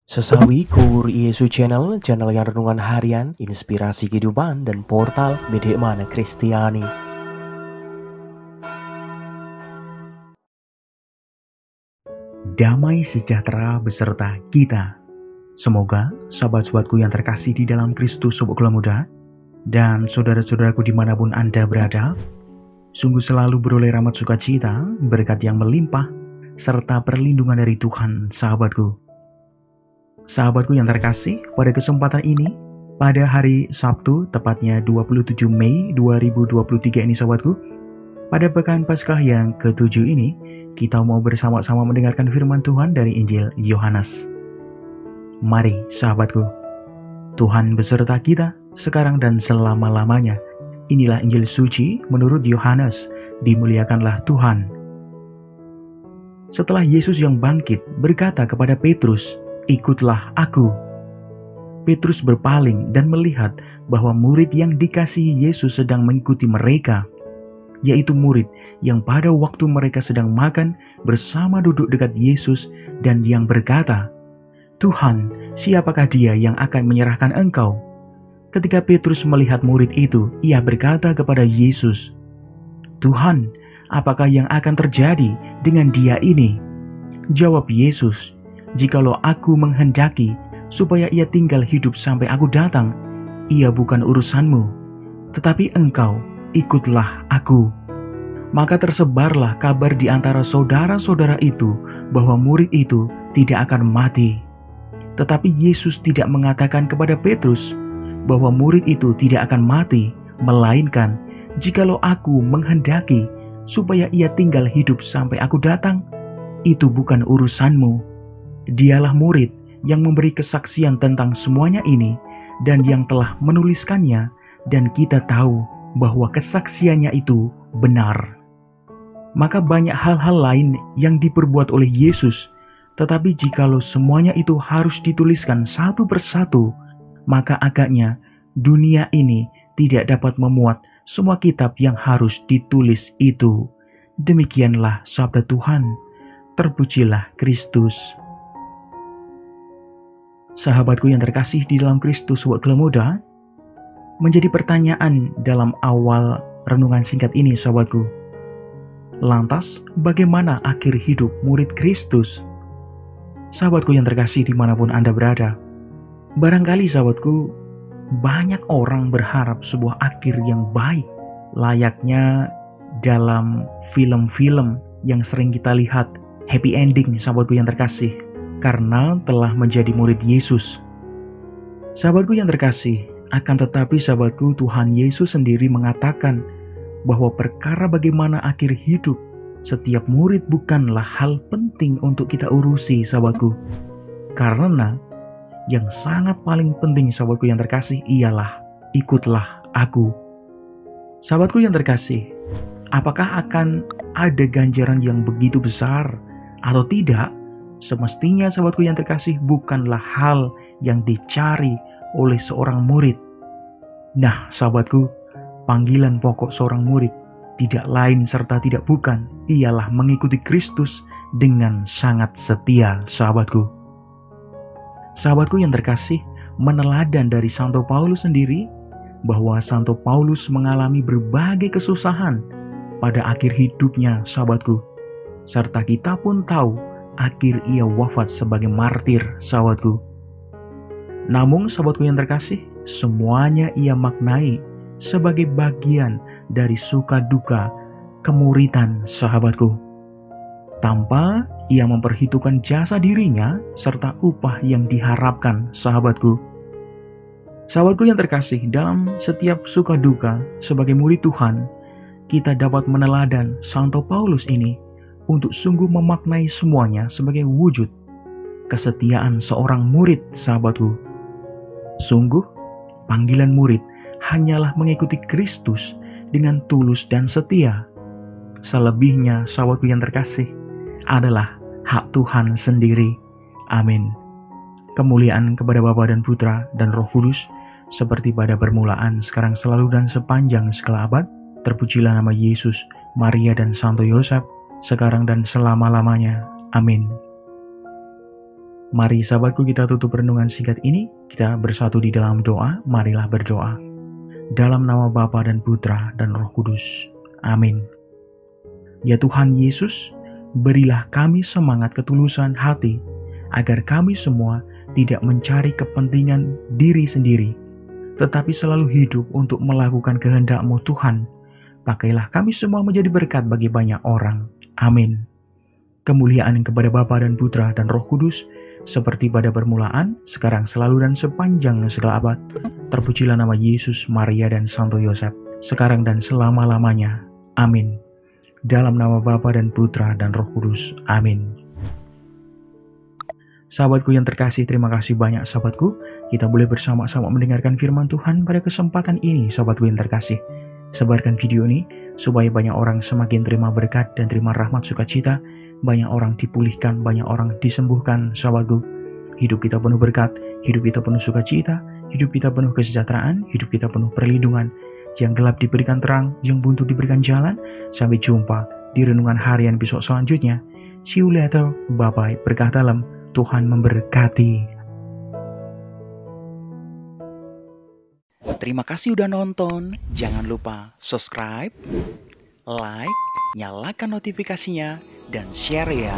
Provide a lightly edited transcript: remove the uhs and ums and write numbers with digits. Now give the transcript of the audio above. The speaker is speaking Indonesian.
Sesawi Kur Yesu Channel, channel yang renungan harian, inspirasi kehidupan, dan portal Bedemana Kristiani. Damai sejahtera beserta kita. Semoga sahabat-sahabatku yang terkasih di dalam Kristus Sobat Gula Muda, dan saudara-saudaraku dimanapun Anda berada, sungguh selalu beroleh rahmat sukacita, berkat yang melimpah, serta perlindungan dari Tuhan, sahabatku. Sahabatku yang terkasih, pada kesempatan ini, pada hari Sabtu, tepatnya 27 Mei 2023 ini sahabatku, pada pekan Paskah yang ke-7 ini, kita mau bersama-sama mendengarkan firman Tuhan dari Injil Yohanes. Mari sahabatku, Tuhan beserta kita sekarang dan selama-lamanya. Inilah Injil suci menurut Yohanes, dimuliakanlah Tuhan. Setelah Yesus yang bangkit berkata kepada Petrus, "Ikutlah aku." Petrus berpaling dan melihat bahwa murid yang dikasihi Yesus sedang mengikuti mereka, yaitu murid yang pada waktu mereka sedang makan bersama duduk dekat Yesus dan yang berkata, "Tuhan, siapakah dia yang akan menyerahkan Engkau?" Ketika Petrus melihat murid itu, ia berkata kepada Yesus, "Tuhan, apakah yang akan terjadi dengan dia ini?" Jawab Yesus, "Jikalau aku menghendaki supaya ia tinggal hidup sampai aku datang, ia bukan urusanmu. Tetapi engkau, ikutlah aku." Maka tersebarlah kabar di antara saudara-saudara itu bahwa murid itu tidak akan mati. Tetapi Yesus tidak mengatakan kepada Petrus bahwa murid itu tidak akan mati, melainkan, "Jikalau aku menghendaki supaya ia tinggal hidup sampai aku datang, itu bukan urusanmu." Dialah murid yang memberi kesaksian tentang semuanya ini dan yang telah menuliskannya, dan kita tahu bahwa kesaksiannya itu benar. Maka banyak hal-hal lain yang diperbuat oleh Yesus, tetapi jikalau semuanya itu harus dituliskan satu persatu, maka agaknya dunia ini tidak dapat memuat semua kitab yang harus ditulis itu. Demikianlah sabda Tuhan. Terpujilah Kristus. Sahabatku yang terkasih di dalam Kristus Sobat Gula Muda, menjadi pertanyaan dalam awal renungan singkat ini sahabatku. Lantas bagaimana akhir hidup murid Kristus? Sahabatku yang terkasih dimanapun Anda berada, barangkali sahabatku, banyak orang berharap sebuah akhir yang baik, layaknya dalam film-film yang sering kita lihat, happy ending sahabatku yang terkasih, karena telah menjadi murid Yesus. Sahabatku yang terkasih, akan tetapi sahabatku, Tuhan Yesus sendiri mengatakan bahwa perkara bagaimana akhir hidup setiap murid bukanlah hal penting untuk kita urusi sahabatku. Karena yang sangat paling penting sahabatku yang terkasih ialah ikutlah aku. Sahabatku yang terkasih, apakah akan ada ganjaran yang begitu besar atau tidak? Semestinya sahabatku yang terkasih bukanlah hal yang dicari oleh seorang murid. Nah sahabatku, panggilan pokok seorang murid tidak lain serta tidak bukan ialah mengikuti Kristus dengan sangat setia sahabatku. Sahabatku yang terkasih, meneladan dari Santo Paulus sendiri bahwa Santo Paulus mengalami berbagai kesusahan pada akhir hidupnya sahabatku. Serta kita pun tahu akhir ia wafat sebagai martir sahabatku. Namun sahabatku yang terkasih, semuanya ia maknai sebagai bagian dari suka duka kemuridan sahabatku. Tanpa ia memperhitungkan jasa dirinya serta upah yang diharapkan sahabatku. Sahabatku yang terkasih, dalam setiap suka duka sebagai murid Tuhan, kita dapat meneladan Santo Paulus ini untuk sungguh memaknai semuanya sebagai wujud kesetiaan seorang murid sahabatku. Sungguh, panggilan murid hanyalah mengikuti Kristus dengan tulus dan setia. Selebihnya sahabatku yang terkasih adalah hak Tuhan sendiri. Amin. Kemuliaan kepada Bapa dan Putra dan Roh Kudus, seperti pada permulaan, sekarang, selalu, dan sepanjang segala abad. Terpujilah nama Yesus, Maria, dan Santo Yosef, sekarang dan selama-lamanya. Amin. Mari sahabatku, kita tutup renungan singkat ini, kita bersatu di dalam doa. Marilah berdoa. Dalam nama Bapa dan Putra dan Roh Kudus. Amin. Ya Tuhan Yesus, berilah kami semangat ketulusan hati, agar kami semua tidak mencari kepentingan diri sendiri, tetapi selalu hidup untuk melakukan kehendak-Mu Tuhan. Pakailah kami semua menjadi berkat bagi banyak orang. Amin. Kemuliaan kepada Bapa dan Putra dan Roh Kudus, seperti pada permulaan, sekarang, selalu, dan sepanjang segala abad. Terpujilah nama Yesus, Maria, dan Santo Yosef, sekarang dan selama-lamanya. Amin. Dalam nama Bapa dan Putra dan Roh Kudus. Amin. Sahabatku yang terkasih, terima kasih banyak sahabatku. Kita boleh bersama-sama mendengarkan firman Tuhan pada kesempatan ini, sahabatku yang terkasih. Sebarkan video ini supaya banyak orang semakin terima berkat dan terima rahmat sukacita. Banyak orang dipulihkan, banyak orang disembuhkan, sahabatku. Hidup kita penuh berkat, hidup kita penuh sukacita, hidup kita penuh kesejahteraan, hidup kita penuh perlindungan. Yang gelap diberikan terang, yang buntu diberikan jalan. Sampai jumpa di renungan harian besok selanjutnya. See you later, bye-bye, berkah dalam, Tuhan memberkati. Terima kasih udah nonton, jangan lupa subscribe, like, nyalakan notifikasinya, dan share ya.